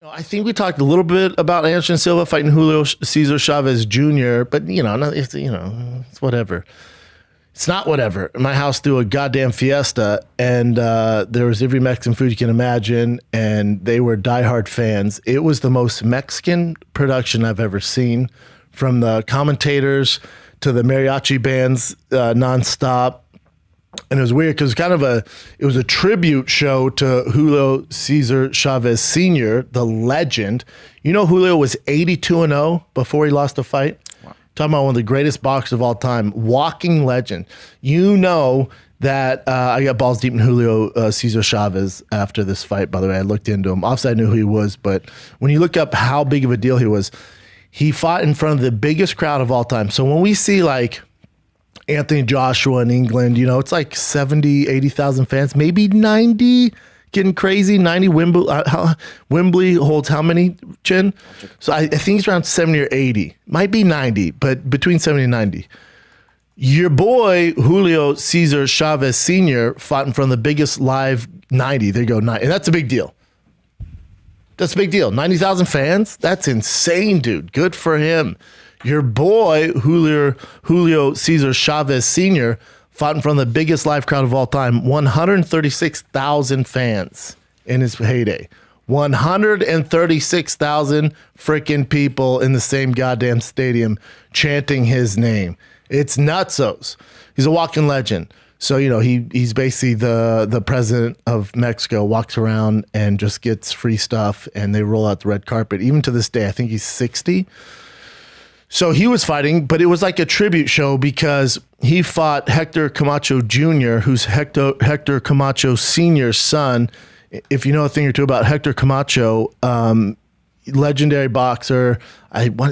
I think we talked a little bit about Anderson Silva fighting Julio Cesar Chavez Jr., but it's whatever. It's not whatever. My house threw a goddamn fiesta, and there was every Mexican food you can imagine, and they were diehard fans. It was the most Mexican production I've ever seen, from the commentators to the mariachi bands nonstop. And it was weird because it was a tribute show to Julio Cesar Chavez Sr., the legend. You know, Julio was 82-0 before he lost a fight. Wow. Talking about one of the greatest boxers of all time, walking legend. You know that I got balls deep in Julio Cesar Chavez after this fight, by the way. I looked into him. Obviously, I knew who he was, but when you look up how big of a deal he was, he fought in front of the biggest crowd of all time. So when we see like Anthony Joshua in England, it's like 70, 80,000 fans, maybe 90, getting crazy. 90. Wembley holds how many, Chin? So I think it's around 70 or 80. Might be 90, but between 70 and 90. Your boy, Julio Cesar Chavez Sr., fought in front of the biggest live 90. There you go, 90. And that's a big deal. That's a big deal. 90,000 fans? That's insane, dude. Good for him. Your boy, Julio Cesar Chavez Sr., fought in front of the biggest live crowd of all time, 136,000 fans in his heyday. 136,000 freaking people in the same goddamn stadium chanting his name. It's nutsos. He's a walking legend. So, he's basically the president of Mexico, walks around and just gets free stuff, and they roll out the red carpet. Even to this day, I think he's 60. So he was fighting, but it was like a tribute show because he fought Hector Camacho Jr., who's Hector Camacho Sr.'s son. If you know a thing or two about Hector Camacho, legendary boxer.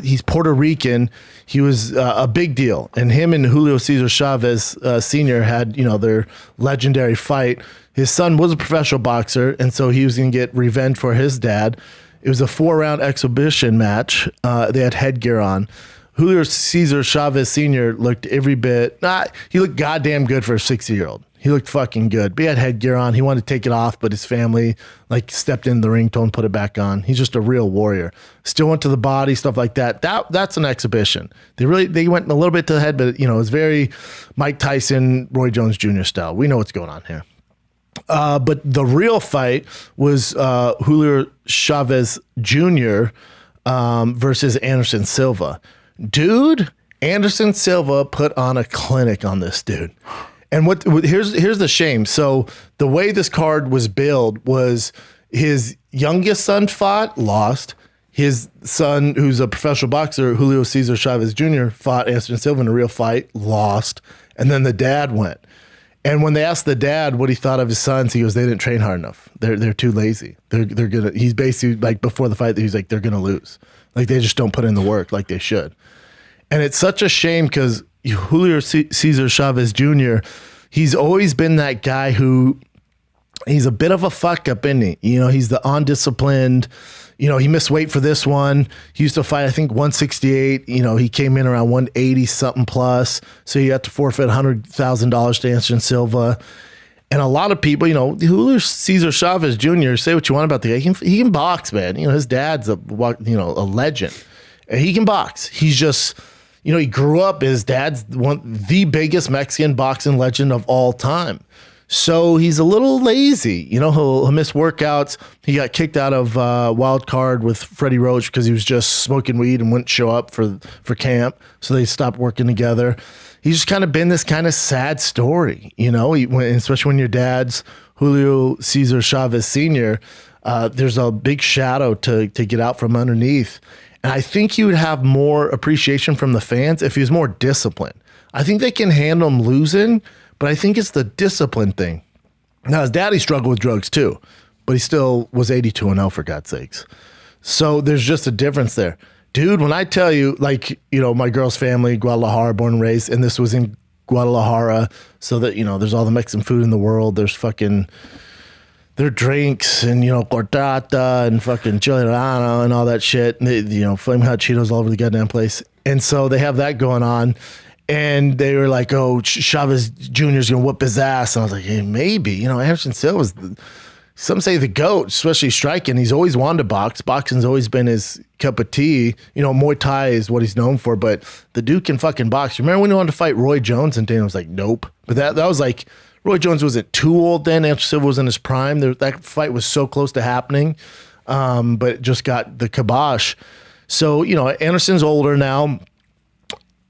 He's Puerto Rican. He was a big deal. And him and Julio Cesar Chavez Sr. had, their legendary fight. His son was a professional boxer, and so he was going to get revenge for his dad. It was a 4-round exhibition match. They had headgear on. Julio Cesar Chavez Sr. looked every bit. He looked goddamn good for a 60-year-old. He looked fucking good. But he had headgear on. He wanted to take it off, but his family stepped in the ring, told him to put it back on. He's just a real warrior. Still went to the body, stuff like that. That's an exhibition. They went a little bit to the head, but it was very Mike Tyson, Roy Jones Jr. style. We know what's going on here. But the real fight was Julio Chavez Jr. Versus Anderson Silva. Dude, Anderson Silva put on a clinic on this dude. And here's the shame. So the way this card was billed was his youngest son fought, lost. His son, who's a professional boxer, Julio Cesar Chavez Jr., fought Anderson Silva in a real fight, lost. And then the dad went. And when they asked the dad what he thought of his sons, he goes, "They didn't train hard enough. They're too lazy. They're gonna." He's basically before the fight, he's like, "They're gonna lose. They just don't put in the work like they should." And it's such a shame because Julio Cesar Chavez Jr., he's always been that guy who he's a bit of a fuck up, isn't he? He's the undisciplined. He missed weight for this one. He used to fight, I think, 168. He came in around 180 something plus. So he had to forfeit $100,000 to Anderson Silva. And a lot of people, Julio Cesar Chavez Jr., say what you want about the guy. He can box, man. His dad's a legend. And he can box. He's just, he grew up, his dad's the biggest Mexican boxing legend of all time. So he's a little lazy. He'll miss workouts. He got kicked out of wild card with Freddie Roach because he was just smoking weed and wouldn't show up for camp. So they stopped working together. He's just kind of been this kind of sad story, especially when your dad's Julio Cesar Chavez Sr., there's a big shadow to get out from underneath. And I think he would have more appreciation from the fans if he was more disciplined. I think they can handle him losing, but I think it's the discipline thing. Now, his daddy struggled with drugs too, but he still was 82-0 for God's sakes. So there's just a difference there. Dude, when I tell you, my girl's family, Guadalajara, born and raised, and this was in Guadalajara, so that, there's all the Mexican food in the world. There's their drinks and, cortata and fucking chile relleno and all that shit. And Flaming Hot Cheetos all over the goddamn place. And so they have that going on. And they were like, "Oh, Chavez Jr. is going to whoop his ass." And I was like, "Hey, maybe." Anderson Silva's some say the GOAT, especially striking. He's always wanted to box. Boxing's always been his cup of tea. You know, Muay Thai is what he's known for, but the dude can fucking box. Remember when he wanted to fight Roy Jones and Dana was like, nope. But that was like, Roy Jones wasn't too old then. Anderson Silva was in his prime. That fight was so close to happening, but it just got the kibosh. So, you know, Anderson's older now.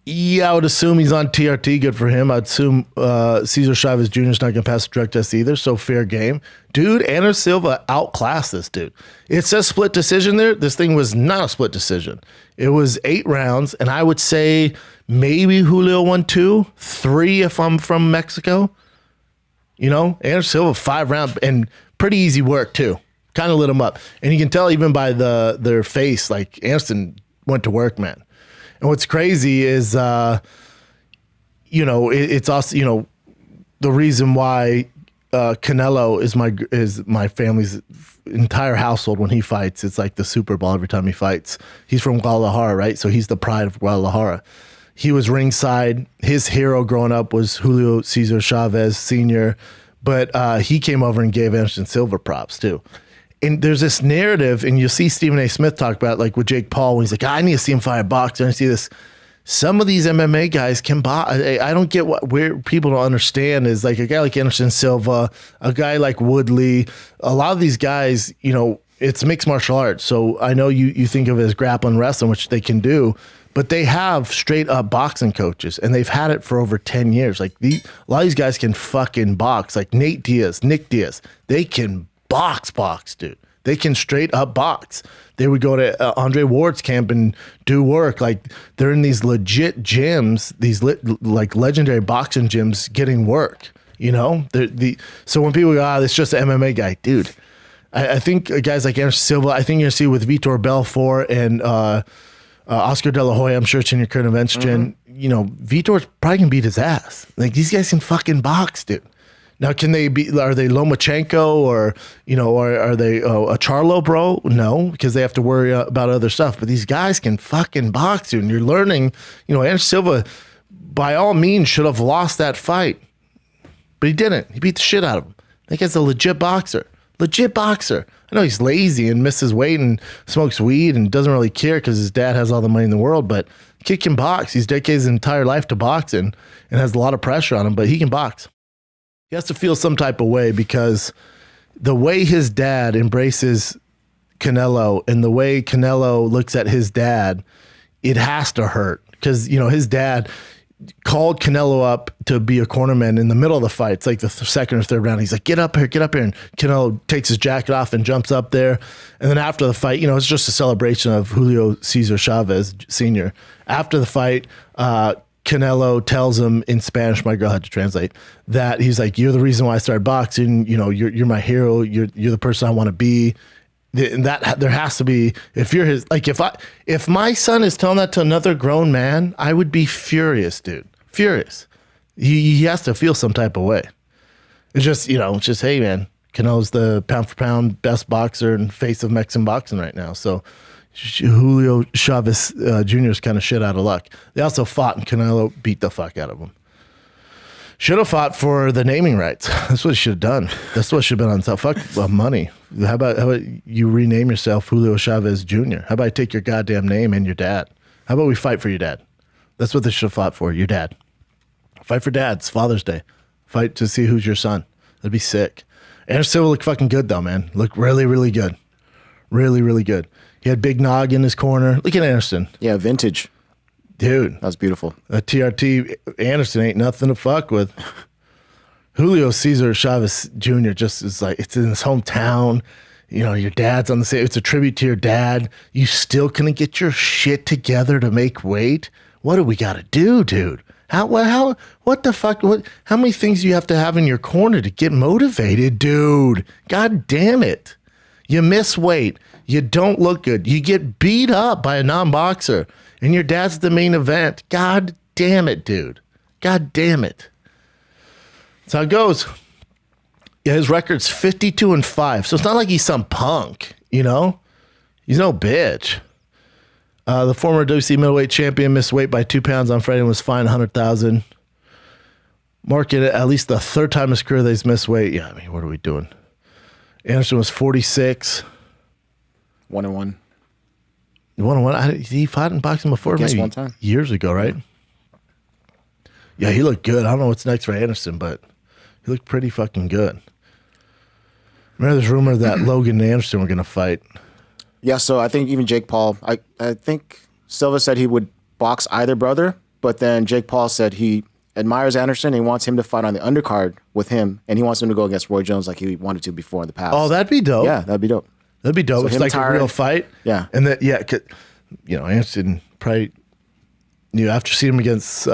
Yeah, I would assume he's on TRT. Good for him. I'd assume Cesar Chavez Jr. is not going to pass the drug test either, so fair game. Dude, Anderson Silva outclassed this dude. It says split decision there. This thing was not a split decision. It was 8 rounds, and I would say maybe Julio won 2, 3 if I'm from Mexico. You know, Anderson Silva 5 rounds, and pretty easy work too. Kind of lit him up. And you can tell even by their face, like Anderson went to work, man. And what's crazy is, you know, it's also, you know, the reason why Canelo is my family's entire household when he fights. It's like the Super Bowl every time he fights. He's from Guadalajara, right? So he's the pride of Guadalajara. He was ringside. His hero growing up was Julio Cesar Chavez Sr., but he came over and gave Anderson Silva props too. And there's this narrative, and you'll see Stephen A. Smith talk about it, like with Jake Paul, when he's like, I need to see him fight a boxer. I see this. Some of these MMA guys can box. I don't get where people don't understand is like a guy like Anderson Silva, a guy like Woodley. A lot of these guys, you know, it's mixed martial arts. So I know you think of it as grappling wrestling, which they can do, but they have straight up boxing coaches, and they've had it for over 10 years. Like a lot of these guys can fucking box. Like Nick Diaz, they can box, dude. They can straight up box. They would go to Andre Ward's camp and do work. Like they're in these legit gyms, these like legendary boxing gyms getting work. You know, so when people go, it's just an MMA guy, dude. I think guys like Anderson Silva. I think you're gonna see with Vitor Belfort and Oscar De La Hoya. I'm sure it's in your current events, Jen. You know, Vitor's probably gonna beat his ass. Like these guys can fucking box, dude. Now, can they be? Are they Lomachenko or are they a Charlo, bro? No, because they have to worry about other stuff. But these guys can fucking box, dude. And you're learning. You know, Anderson Silva, by all means, should have lost that fight, but he didn't. He beat the shit out of him. That guy's a legit boxer. I know he's lazy and misses weight and smokes weed and doesn't really care because his dad has all the money in the world. But the kid can box. He's dedicated his entire life to boxing and has a lot of pressure on him. But he can box. He has to feel some type of way because the way his dad embraces Canelo and the way Canelo looks at his dad, it has to hurt. Because, you know, his dad called Canelo up to be a cornerman in the middle of the fight. It's like the second or third round. He's like, get up here. And Canelo takes his jacket off and jumps up there. And then after the fight, you know, it's just a celebration of Julio Cesar Chavez Sr. After the fight, Canelo tells him in Spanish, my girl had to translate, that he's like, you're the reason why I started boxing. You know, you're my hero. You're the person I want to be. And that there has to be, if you're his, like if my son is telling that to another grown man, I would be furious, dude. Furious. He has to feel some type of way. It's just, you know, hey man, Canelo's the pound for pound best boxer and face of Mexican boxing right now. So Julio Chavez Jr. is kind of shit out of luck. They also fought and Canelo beat the fuck out of him. Should have fought for the naming rights. That's what he should have done. That's what should have been on top. Fuck money. How about you rename yourself Julio Chavez Jr.? How about I take your goddamn name and your dad? How about we fight for your dad? That's what they should have fought for, your dad. Fight for dads, Father's Day. Fight to see who's your son. That'd be sick. Anderson Silva looked fucking good though, man. Looked really, really good. Really, really good. He had Big Nog in his corner. Look at Anderson. Yeah, vintage. Dude. That was beautiful. A TRT Anderson ain't nothing to fuck with. Julio Cesar Chavez Jr. just is like, it's in his hometown. You know, your dad's on the same, it's a tribute to your dad. You still couldn't get your shit together to make weight? What do we got to do, dude? What the fuck? How many things do you have to have in your corner to get motivated, dude? God damn it. You miss weight. You don't look good. You get beat up by a non-boxer, and your dad's the main event. God damn it, dude. God damn it. That's how it goes. Yeah, his record's 52-5. So it's not like he's some punk, you know? He's no bitch. The former WC middleweight champion missed weight by 2 pounds on Friday and was fined $100,000. Marking it at least the third time in his career that he's missed weight. Yeah, I mean, what are we doing? Anderson was 46. 1-1. 1-1. He fought in boxing before, maybe one time. Years ago, right? Yeah, he looked good. I don't know what's next for Anderson, but he looked pretty fucking good. Remember, there's rumor that Logan and Anderson were going to fight. Yeah, so I think even Jake Paul, I think Silva said he would box either brother, but then Jake Paul said he admires Anderson and he wants him to fight on the undercard with him, and he wants him to go against Roy Jones like he wanted to before in the past. Oh, that'd be dope. Yeah, that'd be dope. That'd be dope. So It's like a real fight. Yeah. And that, yeah, Anderson probably, after seeing him against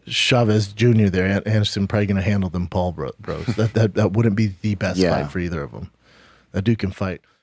Chavez Jr. there, Anderson probably going to handle them Paul bros. That wouldn't be the best fight for either of them. That dude can fight.